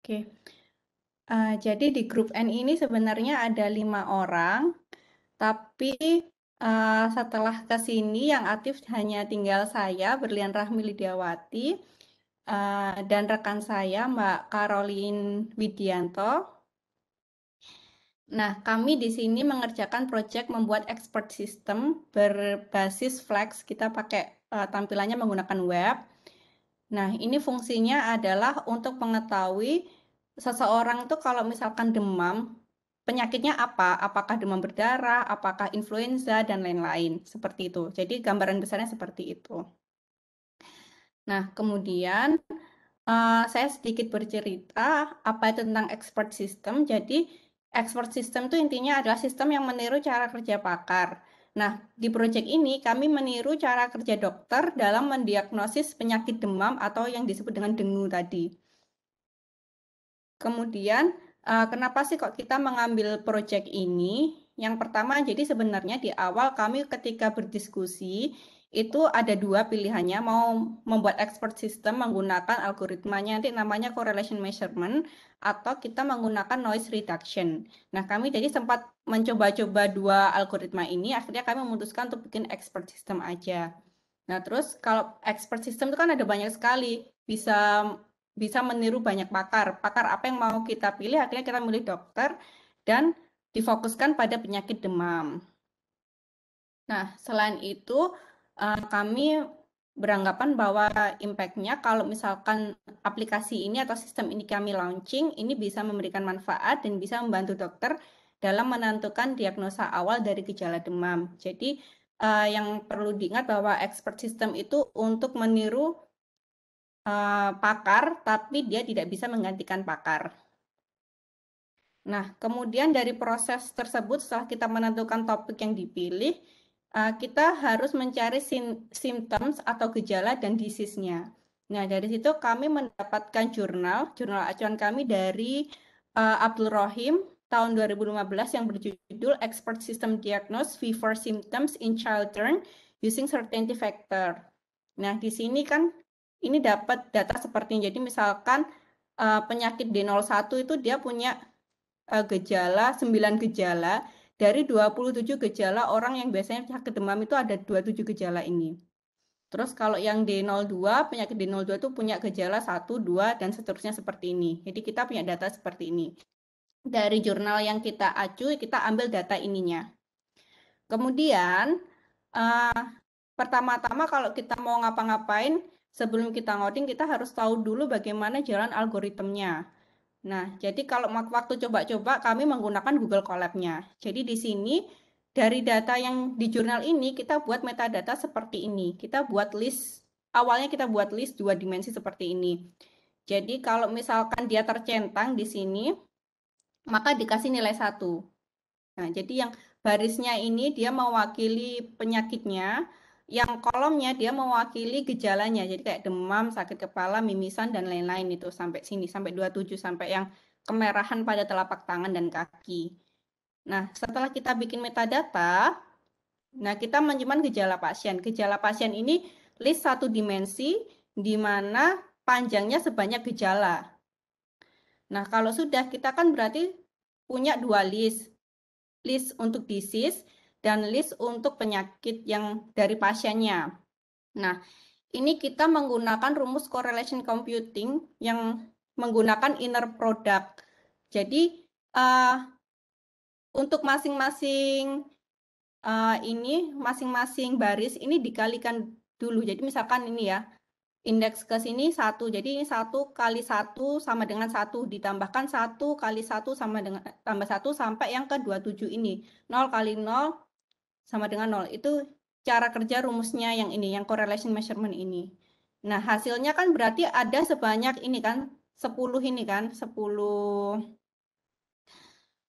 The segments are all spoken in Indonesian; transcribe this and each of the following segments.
Oke, jadi di grup N ini sebenarnya ada 5 orang, tapi setelah ke sini yang aktif hanya tinggal saya, Berlian Rahmi Lidiawati, dan rekan saya Mbak Caroline Widianto. Nah, kami di sini mengerjakan proyek membuat expert system berbasis Flex. Kita pakai tampilannya menggunakan web. Nah, ini fungsinya adalah untuk mengetahui seseorang itu kalau misalkan demam, penyakitnya apa? Apakah demam berdarah, apakah influenza, dan lain-lain. Seperti itu. Jadi gambaran besarnya seperti itu. Nah, kemudian saya sedikit bercerita apa itu tentang expert system. Jadi, expert system itu intinya adalah sistem yang meniru cara kerja pakar. Nah, di proyek ini kami meniru cara kerja dokter dalam mendiagnosis penyakit demam atau yang disebut dengan dengue tadi. Kemudian, kenapa sih kok kita mengambil proyek ini? Yang pertama, jadi sebenarnya di awal kami ketika berdiskusi, itu ada dua pilihannya, mau membuat expert system menggunakan algoritmanya, nanti namanya correlation measurement, atau kita menggunakan noise reduction. Nah, kami jadi sempat mencoba-coba dua algoritma ini, akhirnya kami memutuskan untuk bikin expert system aja. Nah, terus kalau expert system itu kan ada banyak sekali, bisa bisa meniru banyak pakar. Pakar apa yang mau kita pilih, akhirnya kita milih dokter dan difokuskan pada penyakit demam. Nah, selain itu, kami beranggapan bahwa impact-nya kalau misalkan aplikasi ini atau sistem ini kami launching, ini bisa memberikan manfaat dan bisa membantu dokter dalam menentukan diagnosa awal dari gejala demam. Jadi, yang perlu diingat bahwa expert system itu untuk meniru pakar, tapi dia tidak bisa menggantikan pakar. Nah, kemudian dari proses tersebut, setelah kita menentukan topik yang dipilih, kita harus mencari symptoms atau gejala dan disease-nya. Nah, dari situ kami mendapatkan jurnal acuan kami dari Abdul Rohim tahun 2015 yang berjudul Expert System Diagnose Fever Symptoms in Children Using Certainty Factor. Nah, di sini kan ini dapat data seperti ini. Jadi misalkan penyakit D01 itu dia punya gejala, 9 gejala, dari 27 gejala orang yang biasanya sakit demam itu ada 27 gejala ini. Terus kalau yang D02, penyakit D02 itu punya gejala 1, 2, dan seterusnya seperti ini. Jadi kita punya data seperti ini. Dari jurnal yang kita acu, kita ambil data ininya. Kemudian, pertama-tama kalau kita mau ngapa-ngapain, sebelum kita ngoding, kita harus tahu dulu bagaimana jalan algoritmnya. Nah, jadi kalau waktu coba-coba kami menggunakan Google Colab-nya. Jadi di sini dari data yang di jurnal ini kita buat metadata seperti ini. Kita buat list, awalnya kita buat list 2 dimensi seperti ini. Jadi kalau misalkan dia tercentang di sini, maka dikasih nilai 1. Nah, jadi yang barisnya ini dia mewakili penyakitnya, yang kolomnya dia mewakili gejalanya. Jadi kayak demam, sakit kepala, mimisan, dan lain-lain itu sampai sini, sampai 27, sampai yang kemerahan pada telapak tangan dan kaki. Nah, setelah kita bikin metadata, nah kita menyimpan gejala pasien. Gejala pasien ini list 1 dimensi, di mana panjangnya sebanyak gejala. Nah, kalau sudah, kita kan berarti punya 2 list. List untuk disease dan list untuk penyakit yang dari pasiennya. Nah, ini kita menggunakan rumus correlation computing yang menggunakan inner product. Jadi, untuk masing-masing masing-masing baris ini dikalikan dulu. Jadi misalkan ini ya, indeks ke sini 1. Jadi ini 1 kali 1 sama dengan 1. Ditambahkan 1 kali 1 sama dengan tambah 1 sampai yang ke 27 ini. 0 kali 0 sama dengan 0. Itu cara kerja rumusnya yang ini, yang correlation measurement ini. Nah, hasilnya kan berarti ada sebanyak ini kan, 10 ini kan, 10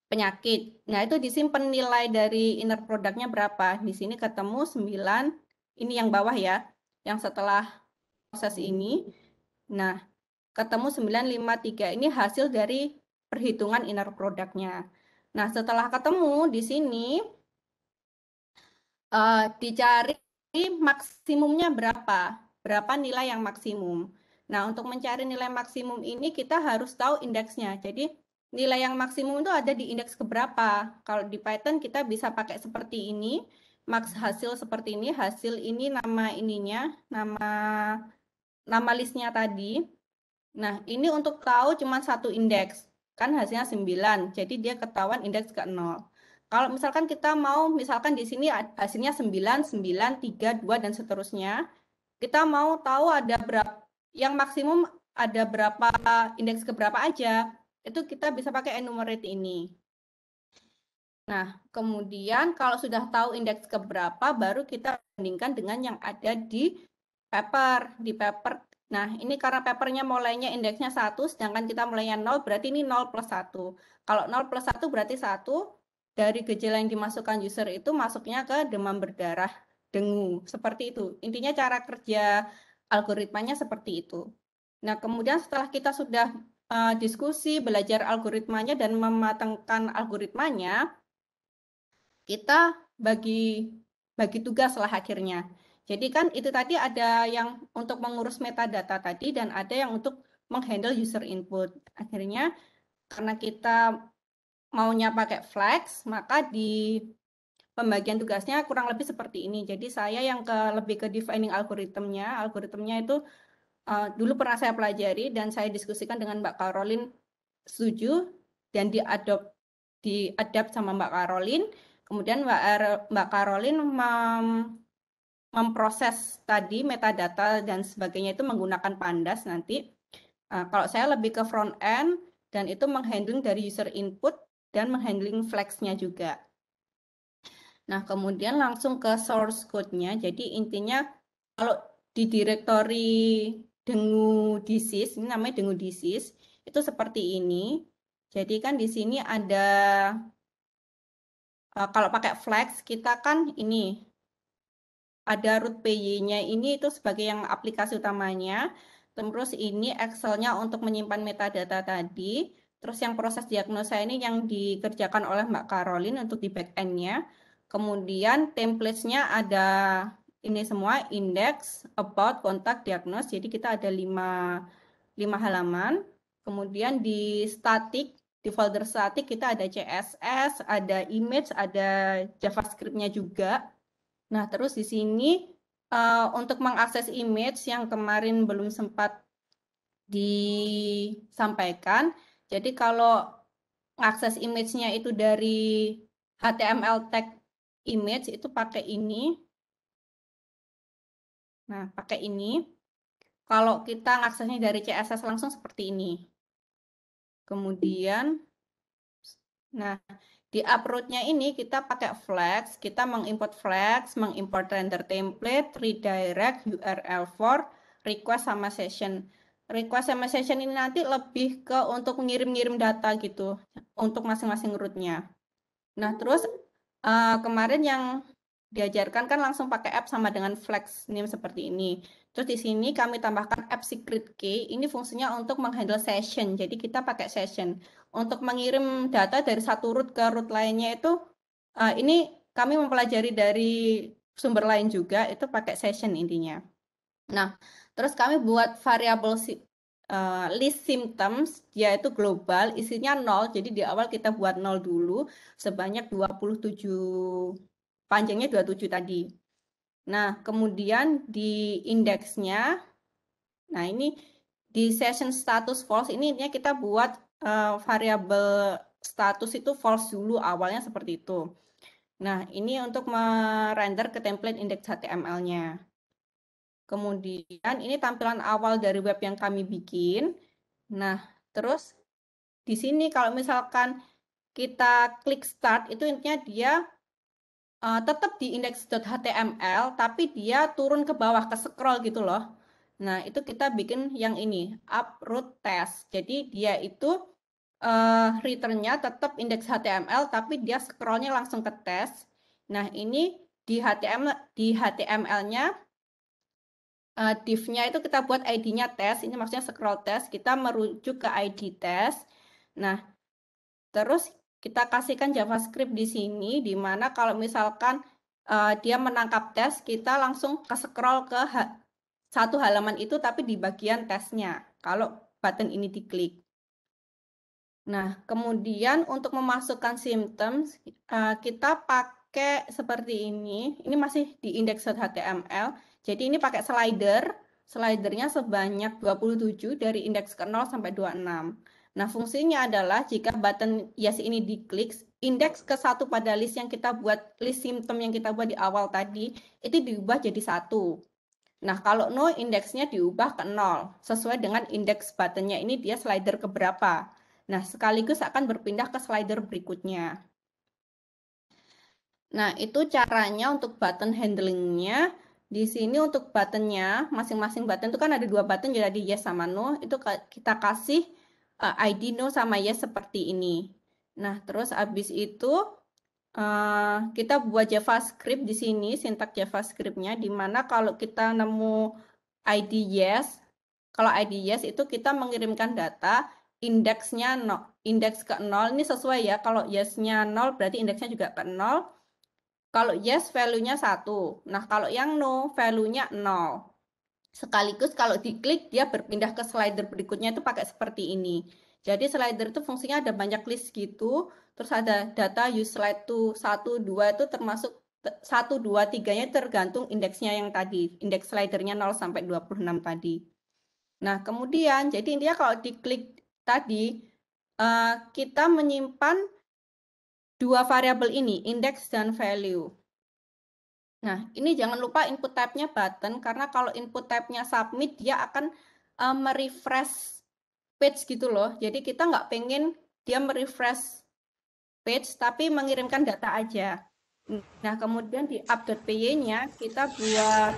penyakit. Nah, itu disimpan nilai dari inner product-nya berapa. Di sini ketemu 9, ini yang bawah ya, yang setelah proses ini. Nah, ketemu 953. Ini hasil dari perhitungan inner product-nya. Nah, setelah ketemu di sini, dicari maksimumnya berapa nilai yang maksimum. Nah, untuk mencari nilai maksimum ini kita harus tahu indeksnya. Jadi, nilai yang maksimum itu ada di indeks keberapa. Kalau di Python kita bisa pakai seperti ini, max hasil seperti ini, hasil ini nama ininya, nama listnya tadi. Nah, ini untuk tahu cuma satu indeks. Kan hasilnya 9, jadi dia ketahuan indeks ke 0. Kalau misalkan kita mau, misalkan di sini hasilnya 9, 9, 3, 2, dan seterusnya. Kita mau tahu ada berapa, yang maksimum ada berapa, indeks keberapa aja. Itu kita bisa pakai enumerate ini. Nah, kemudian kalau sudah tahu indeks keberapa, baru kita bandingkan dengan yang ada di paper. Di paper, nah ini karena papernya mulainya indeksnya 1, sedangkan kita mulainya 0, berarti ini 0 plus 1. Kalau 0 plus 1 berarti 1, dari gejala yang dimasukkan user itu masuknya ke demam berdarah, dengue. Seperti itu. Intinya cara kerja algoritmanya seperti itu. Nah, kemudian setelah kita sudah diskusi, belajar algoritmanya, dan mematangkan algoritmanya, kita bagi tugas lah akhirnya. Jadi kan itu tadi ada yang untuk mengurus metadata tadi dan ada yang untuk menghandle user input. Akhirnya karena kita maunya pakai Flex, maka di pembagian tugasnya kurang lebih seperti ini. Jadi saya yang lebih ke defining algoritmnya. Algoritmnya itu dulu pernah saya pelajari dan saya diskusikan dengan Mbak Caroline, setuju dan diadapt sama Mbak Caroline. Kemudian Mbak Caroline memproses tadi metadata dan sebagainya itu menggunakan Pandas nanti. Kalau saya lebih ke front end dan itu menghandling dari user input dan menghandling Flex-nya juga. Nah, kemudian langsung ke source code-nya. Jadi intinya kalau di directory dengue disease, ini namanya dengue disease, itu seperti ini. Jadi kan di sini ada, kalau pakai Flex, kita kan ini, ada root PY-nya ini itu sebagai yang aplikasi utamanya. Terus ini Excel-nya untuk menyimpan metadata tadi. Terus yang proses diagnosa ini yang dikerjakan oleh Mbak Caroline untuk di back-end-nya. Kemudian template-nya ada ini semua, index, about, contact, diagnose. Jadi kita ada 5 halaman. Kemudian di static, di folder static kita ada CSS, ada image, ada JavaScript-nya juga. Nah, terus di sini untuk mengakses image yang kemarin belum sempat disampaikan. Jadi kalau mengakses image-nya itu dari HTML tag image itu pakai ini. Nah, pakai ini. Kalau kita mengaksesnya dari CSS langsung seperti ini. Kemudian, nah, di upload-nya ini kita pakai Flex, kita mengimport Flex, mengimport render template, redirect, URL for, request sama session. Request sama session ini nanti lebih ke untuk ngirim-ngirim data gitu, untuk masing-masing root-nya. Nah, terus kemarin yang diajarkan kan langsung pakai app sama dengan Flex name seperti ini. Terus di sini kami tambahkan app secret key, ini fungsinya untuk menghandle session, jadi kita pakai session. Untuk mengirim data dari satu root ke root lainnya itu, ini kami mempelajari dari sumber lain juga, itu pakai session intinya. Nah, terus kami buat variabel list symptoms, dia itu global, isinya 0, jadi di awal kita buat 0 dulu, sebanyak 27, panjangnya 27 tadi. Nah, kemudian di indeksnya, nah ini di session status false, ini intinya kita buat variabel status itu false dulu, awalnya seperti itu. Nah, ini untuk merender ke template index HTML-nya. Kemudian ini tampilan awal dari web yang kami bikin. Nah, terus di sini kalau misalkan kita klik start, itu intinya dia tetap di index.html, tapi dia turun ke bawah, ke scroll gitu loh. Nah, itu kita bikin yang ini, uproot test. Jadi dia itu return-nya tetap indeks HTML, tapi dia scroll-nya langsung ke test. Nah, ini di HTML-nya, div-nya itu kita buat ID-nya tes, ini maksudnya scroll test, kita merujuk ke ID test. Nah, terus kita kasihkan JavaScript di sini, di mana kalau misalkan dia menangkap tes, kita langsung ke scroll ke satu halaman itu tapi di bagian tesnya, kalau button ini diklik. Nah, kemudian untuk memasukkan symptoms, kita pakai seperti ini. Ini masih di index.html. Jadi ini pakai slider. Slidernya sebanyak 27 dari indeks ke 0 sampai 26. Nah, fungsinya adalah jika button yes ini diklik, indeks ke 1 pada list yang kita buat, list symptom yang kita buat di awal tadi, itu diubah jadi 1. Nah, kalau no, indeksnya diubah ke 0. Sesuai dengan indeks buttonnya ini dia slider ke berapa. Nah, sekaligus akan berpindah ke slider berikutnya. Nah, itu caranya untuk button handlingnya. Di sini untuk buttonnya, masing-masing button itu kan ada 2 button, jadi yes sama no. Itu kita kasih ID no sama yes seperti ini. Nah, terus habis itu kita buat JavaScript di sini, sintak JavaScript-nya, di mana kalau kita nemu ID yes, kalau ID yes itu kita mengirimkan data, indeksnya indeks ke 0, ini sesuai ya, kalau yes-nya 0 berarti indeksnya juga ke 0, kalau yes value-nya 1, nah kalau yang no value-nya 0. Sekaligus kalau diklik dia berpindah ke slider berikutnya itu pakai seperti ini. Jadi slider itu fungsinya ada banyak list gitu, terus ada data use slide to 1, 2 itu termasuk 1, 2, 3-nya tergantung indeksnya yang tadi, indeks slidernya 0 sampai 26 tadi. Nah, kemudian jadi intinya kalau diklik tadi kita menyimpan 2 variabel ini, index dan value. Nah, ini jangan lupa input type-nya button, karena kalau input type-nya submit, dia akan merefresh page gitu loh. Jadi kita nggak pengen dia merefresh page, tapi mengirimkan data aja. Nah, kemudian di app.py-nya kita buat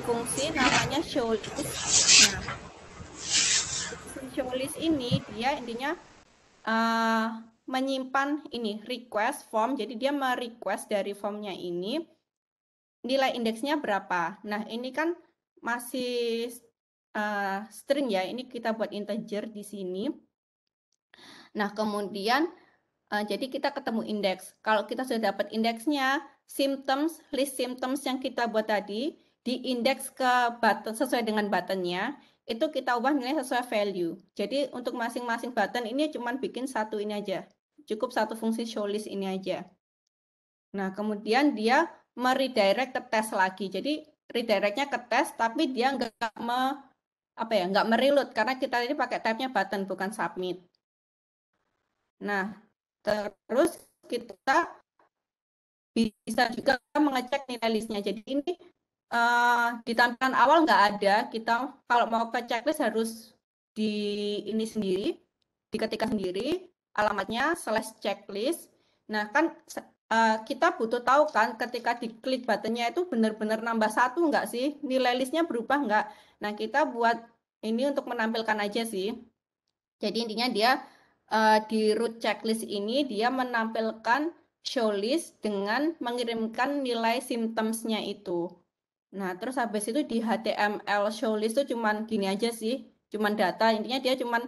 fungsi namanya showList. Nah, fungsi showList ini dia intinya menyimpan ini request form. Jadi dia merequest dari formnya ini nilai indeksnya berapa. Nah, ini kan masih string ya. Ini kita buat integer di sini. Nah, kemudian jadi kita ketemu indeks. Kalau kita sudah dapat indeksnya, symptoms, list symptoms yang kita buat tadi, di indeks ke button sesuai dengan buttonnya, itu kita ubah nilai sesuai value. Jadi untuk masing-masing button ini cuma bikin satu ini aja. Cukup satu fungsi showList ini aja. Nah, kemudian dia meredirect ke tes lagi. Jadi redirectnya ke tes, tapi dia nggak mereload karena kita ini pakai type-nya button bukan submit. Nah, terus kita bisa juga mengecek nilai listnya. Jadi ini di tampilan awal nggak ada. Kita kalau mau ke checklist harus di ini sendiri, diketikkan sendiri alamatnya /checklist. Nah, kan kita butuh tahu kan ketika diklik buttonnya itu benar-benar nambah 1 nggak sih? Nilai listnya berubah nggak? Nah, kita buat ini untuk menampilkan aja sih. Jadi intinya dia di root checklist ini dia menampilkan show list dengan mengirimkan nilai symptoms-nya itu. Nah, terus habis itu di HTML show list itu cuman gini aja sih, cuman data. Intinya dia cuman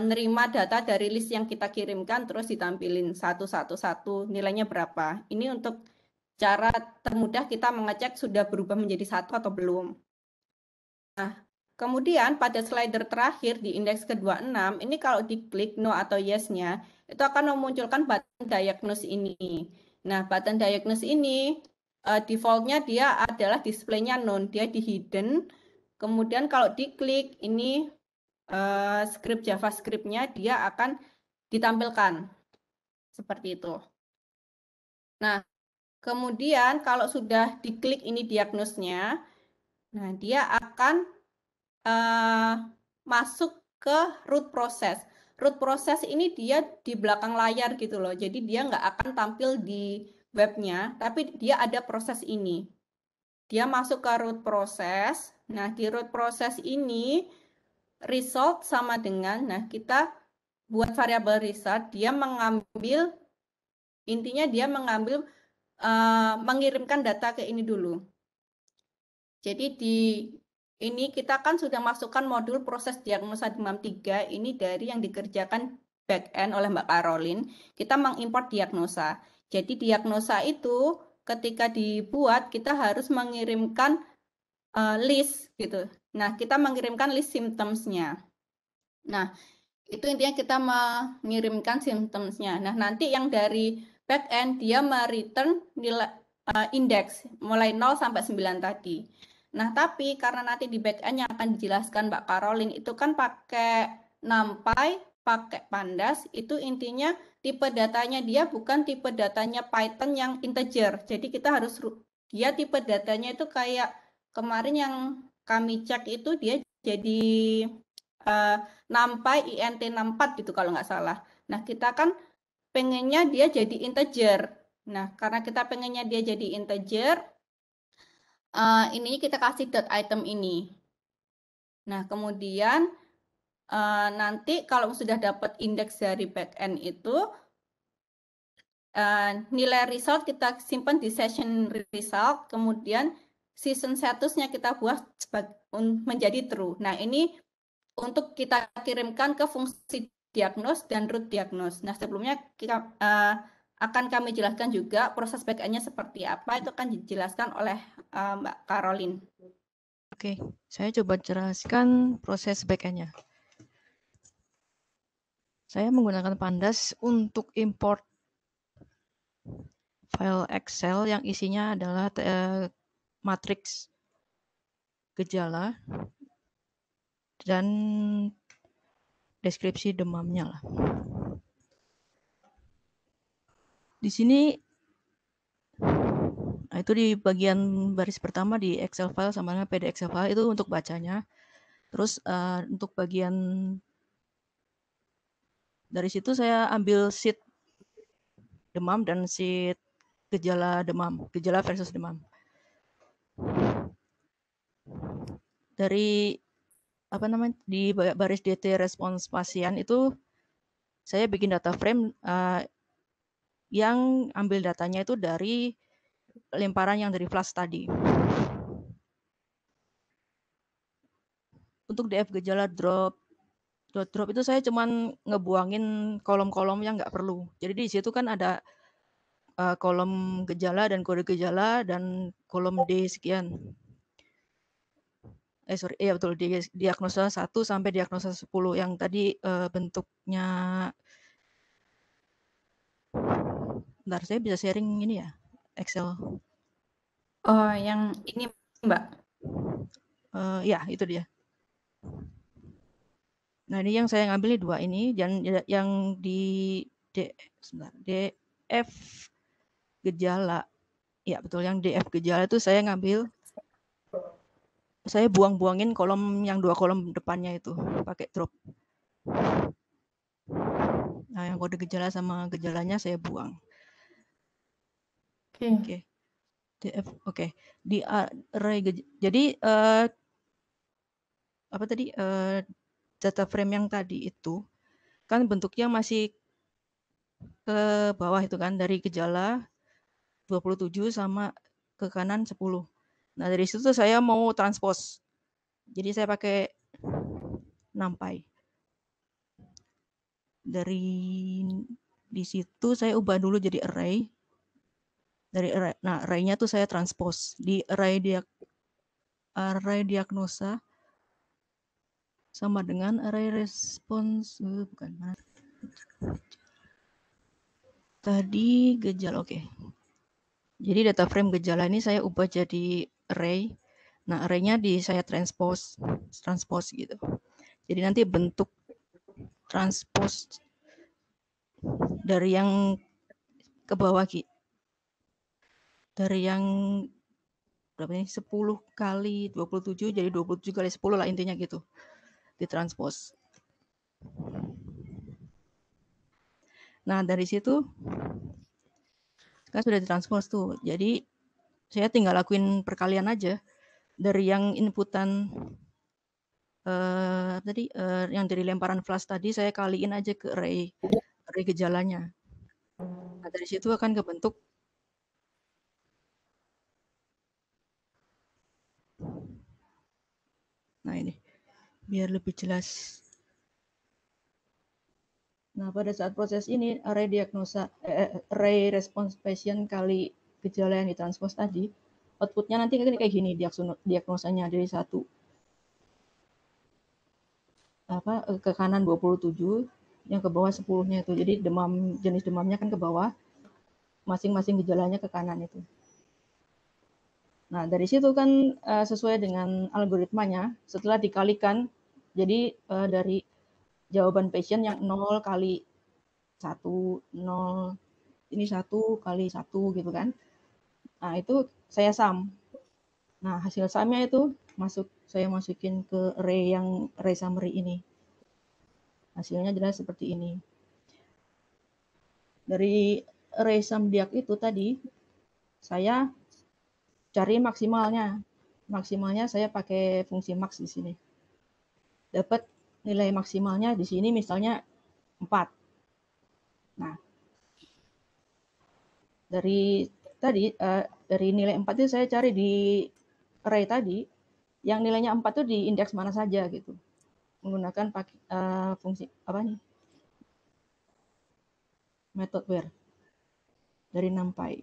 nerima data dari list yang kita kirimkan terus ditampilin satu nilainya berapa. Ini untuk cara termudah kita mengecek sudah berubah menjadi 1 atau belum. Nah, kemudian pada slider terakhir di indeks ke-26, ini kalau diklik no atau yes-nya, itu akan memunculkan button diagnose ini. Nah, button diagnose ini default-nya dia adalah display-nya none, dia di hidden. Kemudian kalau diklik ini script JavaScript-nya dia akan ditampilkan. Seperti itu. Nah, kemudian kalau sudah diklik ini diagnosnya, nah dia akan masuk ke root process. Root process ini dia di belakang layar gitu loh. Jadi dia nggak akan tampil di webnya, tapi dia ada proses ini. Dia masuk ke root process. Nah, di root process ini result sama dengan, nah kita buat variabel result, dia mengambil, intinya dia mengambil, mengirimkan data ke ini dulu. Jadi di ini kita kan sudah masukkan modul proses diagnosa demam 3 ini dari yang dikerjakan back-end oleh Mbak Caroline. Kita mengimport diagnosa. Jadi diagnosa itu ketika dibuat kita harus mengirimkan list gitu. Nah, kita mengirimkan list symptoms-nya. Nah, itu intinya kita mengirimkan symptoms-nya. Nah, nanti yang dari backend dia mereturn nilai indeks mulai 0 sampai 9 tadi. Nah, tapi karena nanti di backend yang akan dijelaskan Mbak Caroline itu kan pakai NumPy, pakai Pandas, itu intinya tipe datanya dia bukan tipe datanya Python yang integer. Jadi kita harus dia tipe datanya itu kayak kemarin yang kami cek itu dia jadi NumPy int64 gitu kalau nggak salah. Nah, kita kan pengennya dia jadi integer. Nah, karena kita pengennya dia jadi integer, ini kita kasih dot item ini. Nah, kemudian nanti kalau sudah dapat indeks dari backend itu, nilai result kita simpan di session result, kemudian season statusnya kita buat menjadi true. Nah, ini untuk kita kirimkan ke fungsi diagnose dan root diagnose. Nah, sebelumnya kita akan kami jelaskan juga proses backend-nya seperti apa, itu akan dijelaskan oleh Mbak Caroline. Oke, saya coba jelaskan proses backend-nya. Saya menggunakan Pandas untuk import file Excel yang isinya adalah matriks gejala dan deskripsi demamnya lah. Di sini, nah itu di bagian baris pertama di Excel file sama dengan PD Excel file itu untuk bacanya. Terus untuk bagian dari situ saya ambil sheet demam dan sheet gejala demam, gejala versus demam. Dari di baris DT respons pasien itu saya bikin data frame yang ambil datanya itu dari lemparan yang dari flash tadi. Untuk DF gejala drop itu saya cuman ngebuangin kolom-kolom yang nggak perlu. Jadi di situ kan ada kolom gejala dan kode gejala dan kolom D sekian. Iya betul, di diagnosa 1 sampai diagnosa 10 yang tadi bentuknya. Bentar, saya bisa sharing ini ya, Excel. Oh, yang ini Mbak. Ya, itu dia. Nah, ini yang saya ngambil dua ini, dan yang di DF gejala. Ya, betul, yang DF gejala itu saya ngambil, saya buang-buangin kolom yang 2 kolom depannya itu, pakai drop. Nah, yang kode gejala sama gejalanya saya buang. Oke. DF, oke. Di array jadi apa tadi data frame yang tadi itu kan bentuknya masih ke bawah itu kan, dari gejala 27 sama ke kanan 10. Nah, dari situ saya mau transpose. Jadi saya pakai NumPy. Dari di situ saya ubah dulu jadi array. Dari array, nah array-nya tuh saya transpose di array diagnosa sama dengan array response, bukan mana? Tadi gejala, oke. Jadi data frame gejala ini saya ubah jadi array. Nah, array-nya saya transpose gitu. Jadi nanti bentuk transpose dari yang ke bawah, dari yang berapa ini, 10 kali 27 jadi 27 kali 10 lah intinya gitu, ditranspose. Nah, dari situ kan sudah ditranspose tuh, jadi saya tinggal lakuin perkalian aja dari yang inputan yang dari lemparan flash tadi, saya kaliin aja ke array gejalanya. Nah, dari situ akan kebentuk nah ini biar lebih jelas. Nah, pada saat proses ini array diagnosa array response patient kali gejala yang ditranspose tadi outputnya nanti kayak gini diagnosanya dari 1 ke kanan 27, yang ke bawah 10-nya itu. Jadi jenis demamnya kan ke bawah, masing-masing gejalanya ke kanan itu. Nah, dari situ kan sesuai dengan algoritmanya, setelah dikalikan, jadi dari jawaban pasien yang 0 kali 1, 0, ini 1 kali 1 gitu kan. Nah, itu saya sum. Nah, hasil sumnya itu saya masukin ke array summary ini. Hasilnya jelas seperti ini. Dari array sum diag itu tadi, saya cari maksimalnya. Maksimalnya saya pakai fungsi max di sini. Dapat nilai maksimalnya di sini misalnya 4. Nah, dari nilai 4 itu saya cari di array tadi, yang nilainya 4 itu di indeks mana saja gitu. Menggunakan fungsi method where dari NumPy.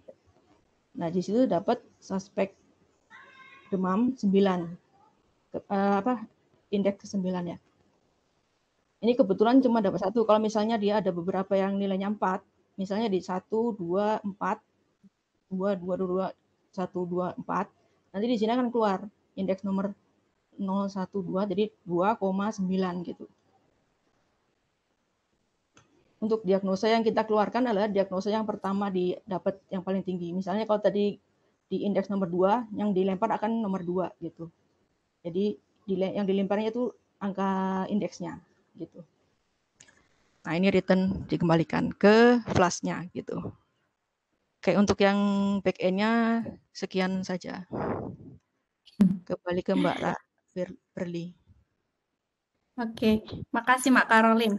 Nah, di situ dapat suspek demam 9. Indeks ke-9 ya. Ini kebetulan cuma dapat 1. Kalau misalnya dia ada beberapa yang nilainya 4, misalnya di 1, 2, 4, 2, 2, 2, 1, 2, 4, nanti di sini akan keluar indeks nomor 0, 1, 2, jadi 2,9 gitu. Untuk diagnosa yang kita keluarkan adalah diagnosa yang pertama dapat yang paling tinggi. Misalnya kalau tadi di indeks nomor 2, yang dilempar akan nomor 2 gitu. Jadi yang dilemparnya itu angka indeksnya gitu. Nah, ini return dikembalikan ke flashnya gitu. Kayak untuk yang back end-nya sekian saja. Kembali ke Mbak Berli. Oke, makasih Mbak Caroline.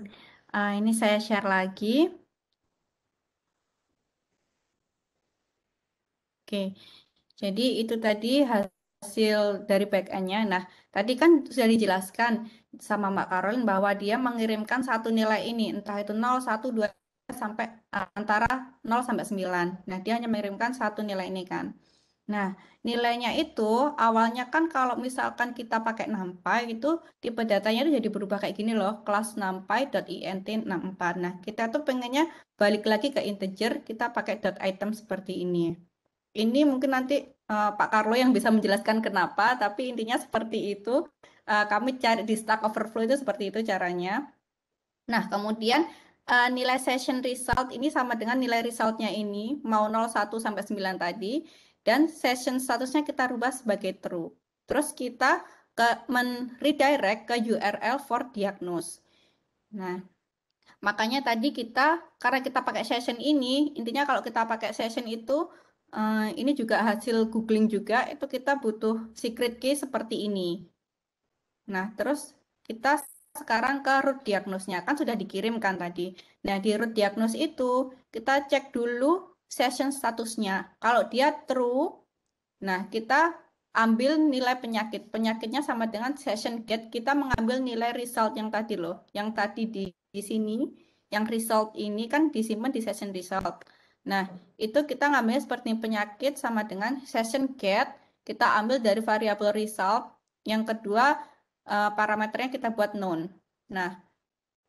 Ini saya share lagi. Oke, jadi itu tadi hasil dari back-end-nya. Nah, tadi kan sudah dijelaskan sama Mbak Caroline bahwa dia mengirimkan satu nilai ini, entah itu 0, 1, 2, sampai antara 0 sampai 9. Nah, dia hanya mengirimkan satu nilai ini kan. Nah, nilainya itu awalnya kan kalau misalkan kita pakai NumPy itu tipe datanya itu jadi berubah kayak gini loh, kelas numpy.int64. Nah, kita tuh pengennya balik lagi ke integer, kita pakai .item seperti ini. Ini mungkin nanti Pak Carlo yang bisa menjelaskan kenapa, tapi intinya seperti itu. Kami cari di Stack Overflow itu seperti itu caranya. Nah, kemudian nilai session result ini sama dengan nilai resultnya ini, mau 0, 1, sampai 9 tadi, dan session statusnya kita rubah sebagai true. Terus kita redirect ke URL for diagnose. Nah, makanya tadi karena kita pakai session ini, intinya kalau kita pakai session itu, ini juga hasil googling juga, itu kita butuh secret key seperti ini. Nah, terus kita sekarang ke root diagnosnya, kan sudah dikirimkan tadi. Nah, di root diagnose itu, kita cek dulu session statusnya. Kalau dia true, nah kita ambil nilai penyakit. Penyakitnya sama dengan session get, kita mengambil nilai result yang tadi loh. Yang tadi di sini, yang result ini kan disimpan di session result. Nah, itu kita ngambil seperti penyakit sama dengan session get, kita ambil dari variabel result. Yang kedua, parameternya kita buat known. Nah,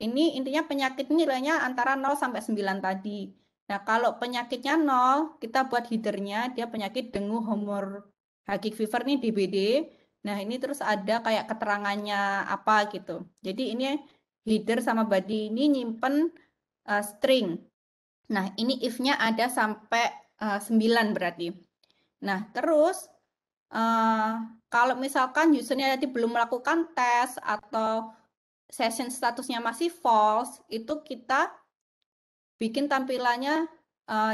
ini intinya penyakit nilainya antara 0 sampai 9 tadi. Nah, kalau penyakitnya 0, kita buat headernya, dia penyakit dengue hemorrhagic fever nih DBD. Nah, ini terus ada kayak keterangannya apa gitu. Jadi ini header sama body ini nyimpen string. Nah, ini if-nya ada sampai 9 berarti. Nah, terus kalau misalkan usernya tadi belum melakukan tes atau session statusnya masih false, itu kita bikin tampilannya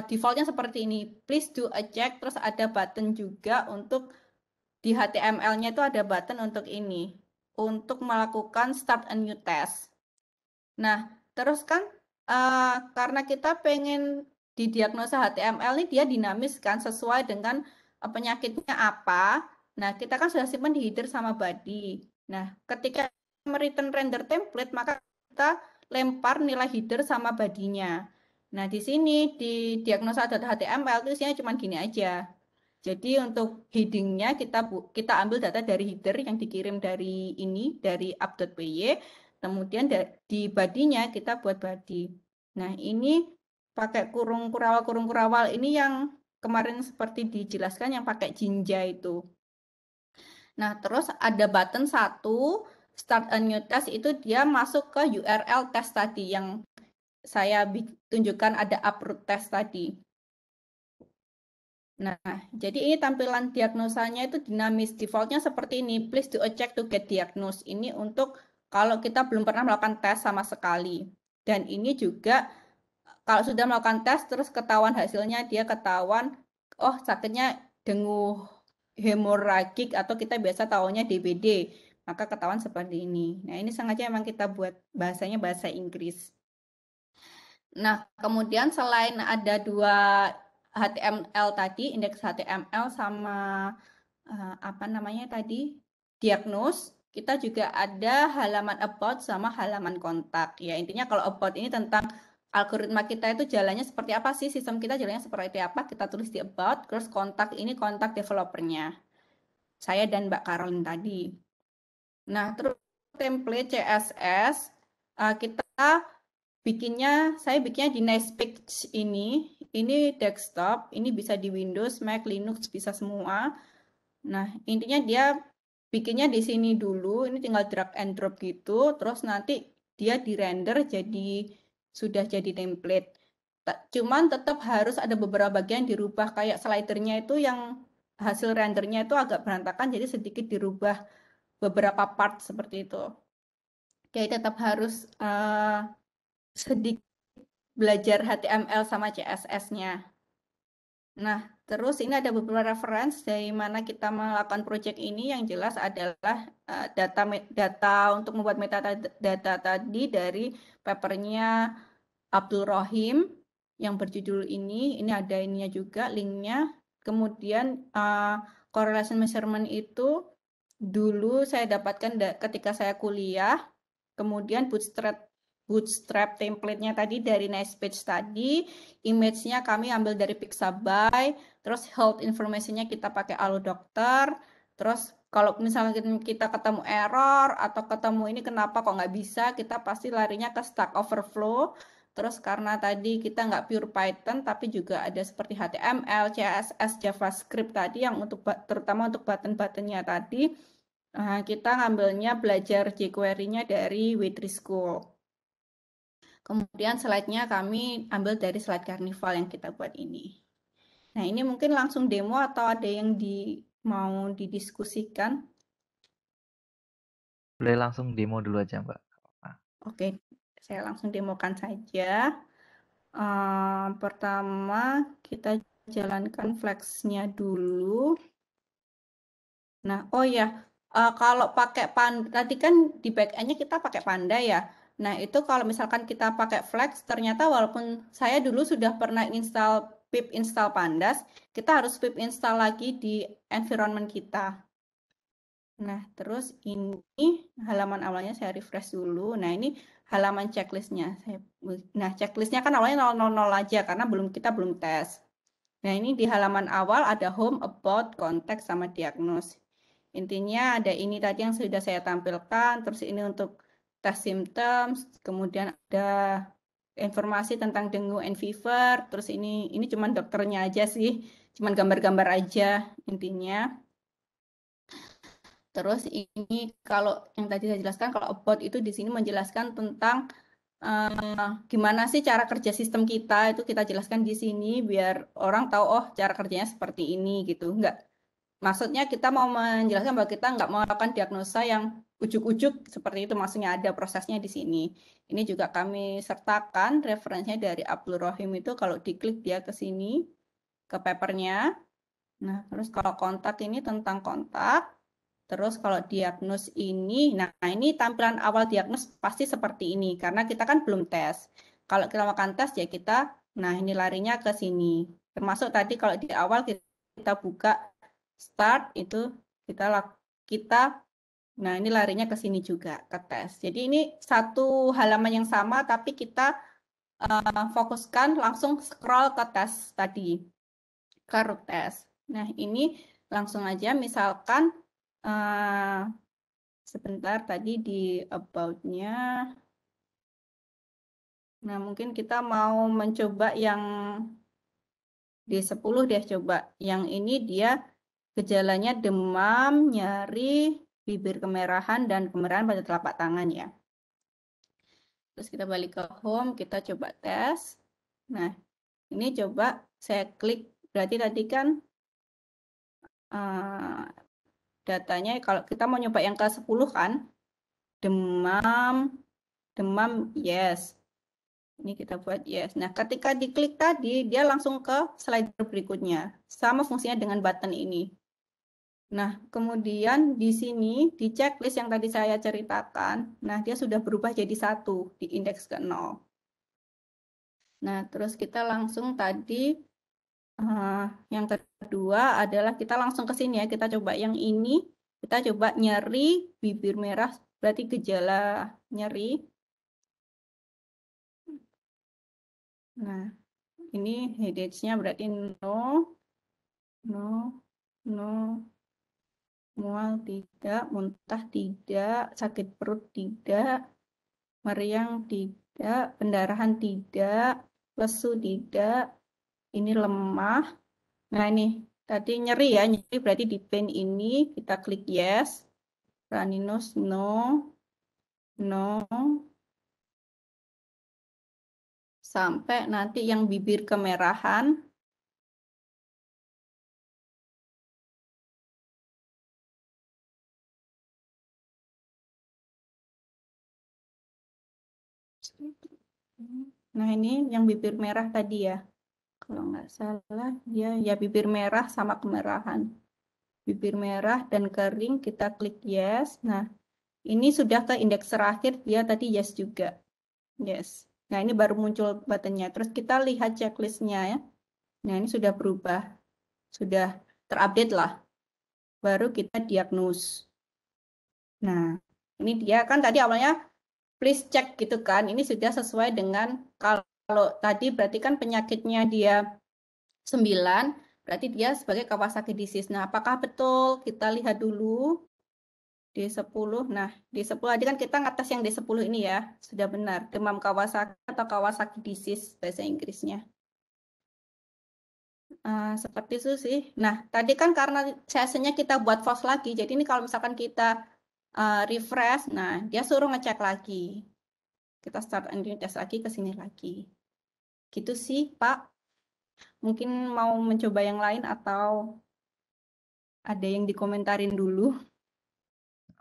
defaultnya seperti ini. Please do a check, terus ada button juga untuk di HTML-nya itu ada button untuk ini, untuk melakukan start a new test. Nah, terus kan karena kita pengen di diagnosa HTML ini dia dinamis kan sesuai dengan penyakitnya apa. Nah, kita kan sudah simpan di header sama body. Nah, ketika return render template, maka kita lempar nilai header sama body-nya. Nah, di sini di diagnosa.html itu isinya cuma gini aja. Jadi untuk headingnya kita ambil data dari header yang dikirim dari app.py, kemudian di body-nya kita buat body. Nah, ini pakai kurung kurawal ini yang kemarin seperti dijelaskan yang pakai Jinja itu. Nah, terus ada button satu, start a new test, itu dia masuk ke URL test tadi yang saya tunjukkan ada upload test tadi. Nah, jadi ini tampilan diagnosanya itu dinamis. Defaultnya seperti ini. Please do a check to get diagnosed. Ini untuk kalau kita belum pernah melakukan tes sama sekali. Dan ini juga kalau sudah melakukan tes terus ketahuan hasilnya, dia ketahuan, oh sakitnya dengue hemoragik atau kita biasa tahunya DBD. Maka ketahuan seperti ini. Nah, ini sengaja memang kita buat bahasanya bahasa Inggris. Nah, kemudian selain ada dua HTML tadi, indeks HTML sama apa namanya tadi, diagnose, kita juga ada halaman about sama halaman kontak. Ya, intinya kalau about ini tentang algoritma kita itu jalannya seperti apa sih, sistem kita jalannya seperti apa, kita tulis di about, terus kontak ini kontak developernya. Saya dan Mbak Caroline tadi. Nah, terus template CSS, kita saya bikinnya di Nextpage ini desktop, ini bisa di Windows, Mac, Linux, bisa semua. Nah, intinya dia bikinnya di sini dulu, ini tinggal drag and drop gitu, terus nanti dia di-render sudah jadi template. Cuman tetap harus ada beberapa bagian dirubah, kayak slidernya itu yang hasil rendernya itu agak berantakan, jadi sedikit dirubah beberapa part seperti itu. Jadi tetap harus sedikit belajar HTML sama CSS-nya. Nah, terus ini ada beberapa reference dari mana kita melakukan project ini. Yang jelas adalah data untuk membuat metadata tadi dari papernya Abdul Rohim yang berjudul ini. Ini ada ininya juga, linknya. Kemudian correlation measurement itu dulu saya dapatkan ketika saya kuliah. Kemudian bootstrap template-nya tadi dari Nextpage tadi, image-nya kami ambil dari Pixabay, terus health information-nya kita pakai AlloDoctor, terus kalau misalnya kita ketemu error atau ketemu ini kenapa kok nggak bisa, kita pasti larinya ke Stack Overflow. Terus karena tadi kita nggak pure Python, tapi juga ada seperti HTML, CSS, JavaScript tadi yang terutama untuk button-buttonnya tadi, kita ngambilnya belajar jQuery-nya dari Witry School. Kemudian slide-nya kami ambil dari slide Carnival yang kita buat ini. Nah, ini mungkin langsung demo atau ada yang mau didiskusikan? Boleh langsung demo dulu aja, Mbak. Oke, saya langsung demokan saja. Pertama, kita jalankan Flex-nya dulu. Nah, oh ya, kalau pakai tadi kan di back-end-nya kita pakai Panda ya. Nah, itu kalau misalkan kita pakai Flex, ternyata walaupun saya dulu sudah pernah pip install Pandas, kita harus pip install lagi di environment kita. Nah, terus ini halaman awalnya saya refresh dulu. Nah, ini halaman checklist-nya. Nah, checklist-nya kan awalnya 000 aja karena kita belum tes. Nah, ini di halaman awal ada home, about, contact, sama diagnose. Intinya ada ini tadi yang sudah saya tampilkan, terus ini untuk tes symptoms, kemudian ada informasi tentang dengue and fever, terus ini cuma dokternya aja sih, cuma gambar-gambar aja intinya. Terus ini kalau yang tadi saya jelaskan, kalau about itu di sini menjelaskan tentang gimana sih cara kerja sistem kita, itu kita jelaskan di sini biar orang tahu, oh cara kerjanya seperti ini gitu. Maksudnya kita mau menjelaskan bahwa kita nggak melakukan diagnosa yang ujuk-ujuk seperti itu, maksudnya ada prosesnya di sini. Ini juga kami sertakan referensinya dari Abdul Rohim itu, kalau diklik dia ke sini, ke papernya. Nah, terus kalau kontak ini tentang kontak. Terus kalau diagnos ini, nah ini tampilan awal diagnos pasti seperti ini, karena kita kan belum tes. Kalau kita makan tes ya nah ini larinya ke sini. Termasuk tadi kalau di awal kita buka start, itu nah ini larinya ke sini juga, ke tes. Jadi ini satu halaman yang sama, tapi kita fokuskan langsung scroll ke tes tadi, ke root test. Nah, ini langsung aja misalkan sebentar tadi di about-nya. Nah, mungkin kita mau mencoba yang D10 deh coba. Yang ini dia gejalanya demam, nyeri, bibir kemerahan, dan kemerahan pada telapak tangan ya. Terus kita balik ke home, kita coba tes. Nah, ini coba saya klik, berarti tadi kan datanya kalau kita mau nyoba yang ke-10 kan, demam, yes. Ini kita buat yes. Nah, ketika diklik tadi, dia langsung ke slider berikutnya. Sama fungsinya dengan button ini. Nah, kemudian di sini, di checklist yang tadi saya ceritakan, nah dia sudah berubah jadi 1 di indeks ke-0. Nah, terus kita langsung tadi, yang kedua adalah kita langsung ke sini ya, kita coba yang ini, kita coba nyeri, bibir merah, berarti gejala nyeri. Nah, ini headache-nya berarti no, mual tidak, muntah tidak, sakit perut tidak, meriang tidak, pendarahan tidak, lesu tidak, ini lemah. Nah ini tadi nyeri ya, nyeri berarti di pain ini kita klik yes, runny nose no, sampai nanti yang bibir kemerahan. Nah ini yang bibir merah tadi ya, kalau nggak salah dia ya bibir merah sama kemerahan. Bibir merah dan kering kita klik yes. Nah ini sudah ke indeks terakhir, dia tadi yes juga. Yes. Nah ini baru muncul buttonnya. Terus kita lihat checklistnya ya. Nah ini sudah berubah, sudah terupdate lah. Baru kita diagnose. Nah ini dia kan tadi awalnya please check gitu kan. Ini sudah sesuai dengan kalau tadi berarti kan penyakitnya dia 9, berarti dia sebagai Kawasaki disease. Nah, apakah betul? Kita lihat dulu. D10. Nah, D10 tadi kan kita ngetes yang D10 ini ya. Sudah benar. Demam Kawasaki atau Kawasaki disease bahasa Inggrisnya. Seperti itu sih. Nah, tadi kan karena sesinya kita buat false lagi. Jadi ini kalau misalkan kita refresh, nah dia suruh ngecek lagi. Kita start and test lagi ke sini lagi. Gitu sih, Pak. Mungkin mau mencoba yang lain atau ada yang dikomentarin dulu.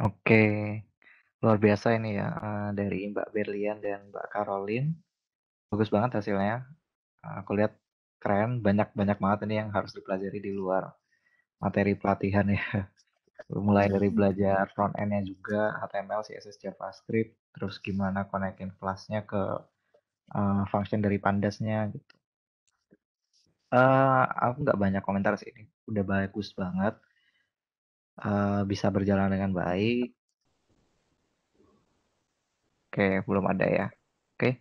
Oke, luar biasa ini ya dari Mbak Berlian dan Mbak Caroline. Bagus banget hasilnya. Aku lihat keren, banyak banget ini yang harus dipelajari di luar materi pelatihan ya. Mulai dari belajar front end-nya juga, HTML, CSS, JavaScript, terus gimana konekin kelasnya ke function dari Pandas-nya gitu. Aku nggak banyak komentar sih ini, udah bagus banget. Bisa berjalan dengan baik. Oke, belum ada ya. Oke,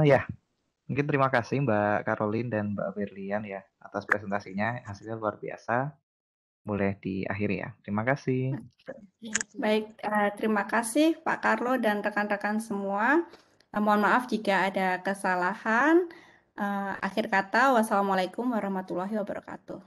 ya mungkin terima kasih Mbak Caroline dan Mbak Berlian ya atas presentasinya, hasilnya luar biasa. Boleh diakhiri ya. Terima kasih. Baik, terima kasih Pak Carlo dan rekan-rekan semua. Mohon maaf jika ada kesalahan. Akhir kata, wassalamualaikum warahmatullahi wabarakatuh.